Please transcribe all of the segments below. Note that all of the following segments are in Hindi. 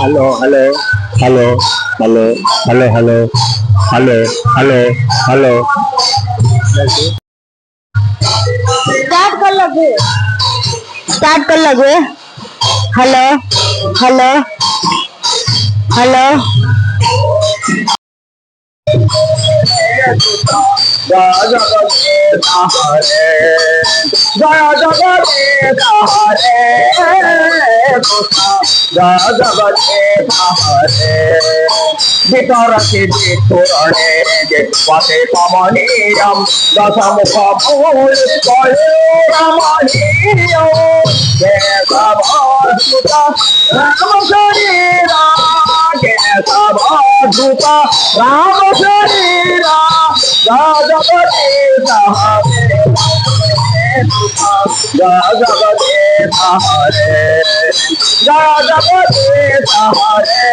Hello hello hello hello hello hello hello hello hello start कर लगे हेलो हेलो हेलो जय जगन्नाथ हरे जय जगन्नाथ हरे जय जगन्नाथ हरे वितरति वितरणे पते कमनीयं दशमुखमूल रमणीयो केशवाच्युत राम शरीरा केशवाच्युत राम शरीरा जय जगन्नाथ हरे जय जगन्नाथ हरे जय जगन्नाथ हरे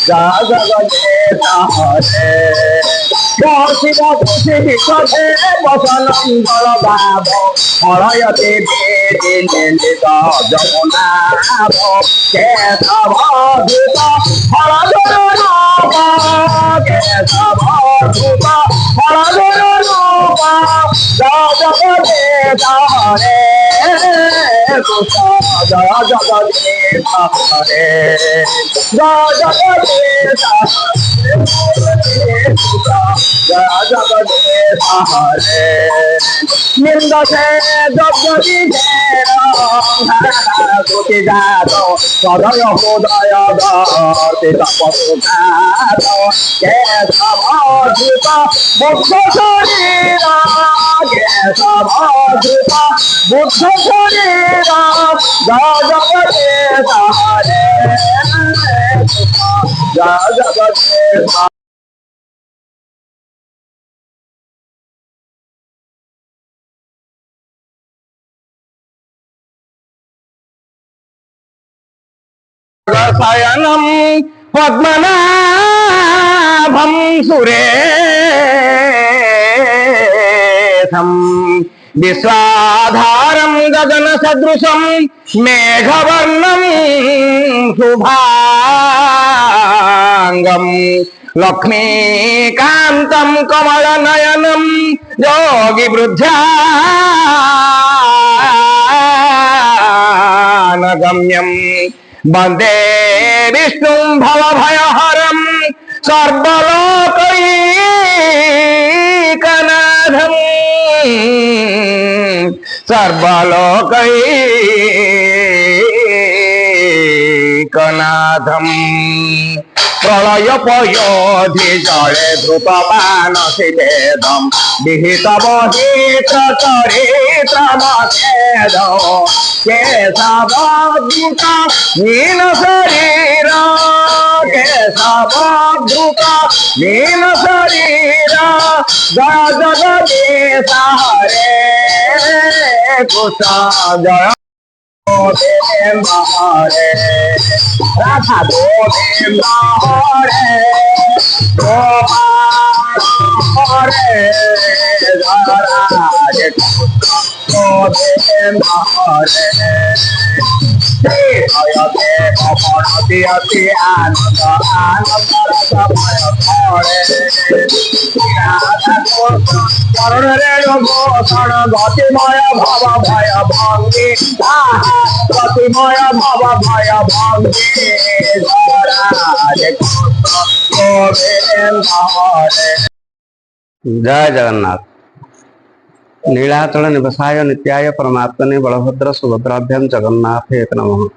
जय जगन्नाथ हरे शिव खुशी विकटे वसनंदर भाव हरयते वेदिनित जगन्नाथ केशवाच्युत हरधर रूप केशवाच्युत हरधर रूप जय जगन्नाथ हरे जय जगन्नाथ हरे जय जगन्नाथ जय जगन्नाथ हरे निंद से जगदी गोटी जात सदय हृदय गति तपसुघात केशवाच्युत बुद्ध शरीर केशवाच्युत बुद्ध शरीर जय जगन्नाथ हरे जय जगन्नाथ रसायनम पद्मनाभं सुरेशं विश्वाधारं गगन सदृशं मेघवर्णं शुभांगं लक्ष्मीकान्तं कमलनयनं योगी वृद्ध्यानगम्यं वंदे विष्णु भवभयहरं सर्वलोकैकनाथं सर्वलोकैकनाथं प्रलय पयोधि जले ध्रुतपान शिवेदं विहित वहित चरित्रमसेद केशवाच्युत नील शरीर केशवाच्युत नील शरीर जय जगदीश हरे कृष्ण जय गोविंद हरे राधा गोविंद हरे गोपाल हरे राधे गोविंद हरे जयते कपणति अति आनंद आनंद रसमय हरे राधा चरण रेणु भूषण गतिमय भव भय भंगी गतिमय भव भय भंगी राधे गोविंद हरे जय जगन्नाथ। नीलाचल निवसाय नित्याय परमात्मने बलभद्र सुभद्राभ्याम जगन्नाथ एक नमः।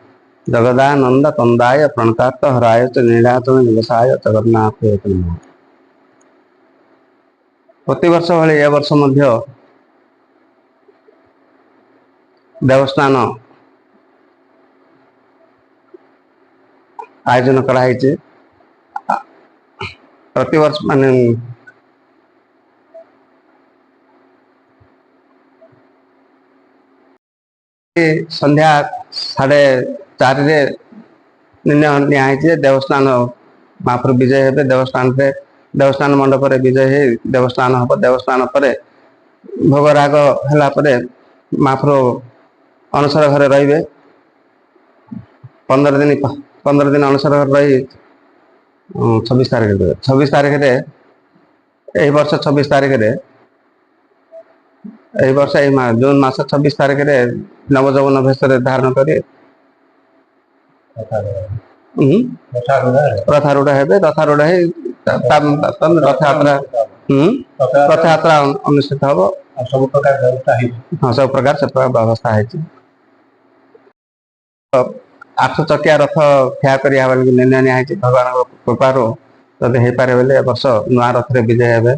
जगदानंद कंदाय प्रणतात्त हराय च नीलाचल निवसाय जगन्नाथ एक नमः। प्रतिवर्ष भाई ए वर्ष मध्य देवस्थान आयोजन कराई। प्रतिवर्ष माने संध्या 4:30 निर्णय देवस्थान महाप्रभु विजय हे देवस्थान मंडप विजय हे देवस्थान हम देवस्थान पर भोगराग है महाप्रभु अनसर घर रे 15 दिन अनसर घर रही 26 तारीख यही वर्ष 26 तारीख यही वर्ष जून मास 26 तारीख नवजौवन भेष धारण कर रथारूढ़ हे रथारूढ़ रथयात्रा अनुष्ठित हम सब प्रकार से व्यवस्था है। 8 चकिया रथ ठिया कर निर्णय निया भगवान कृपार जब हो पारे बोले वर्ष नुआ रथ विजय हे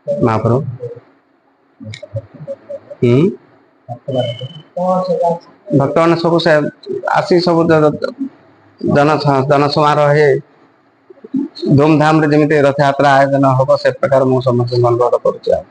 महाप्रभु। भक्त मैंने सब से आसी सब जन समारोह धूमधाम रे जमी रथ यात्रा आयोजन हम से प्रकार मुझे समस्त अनुरोध करुच्चा।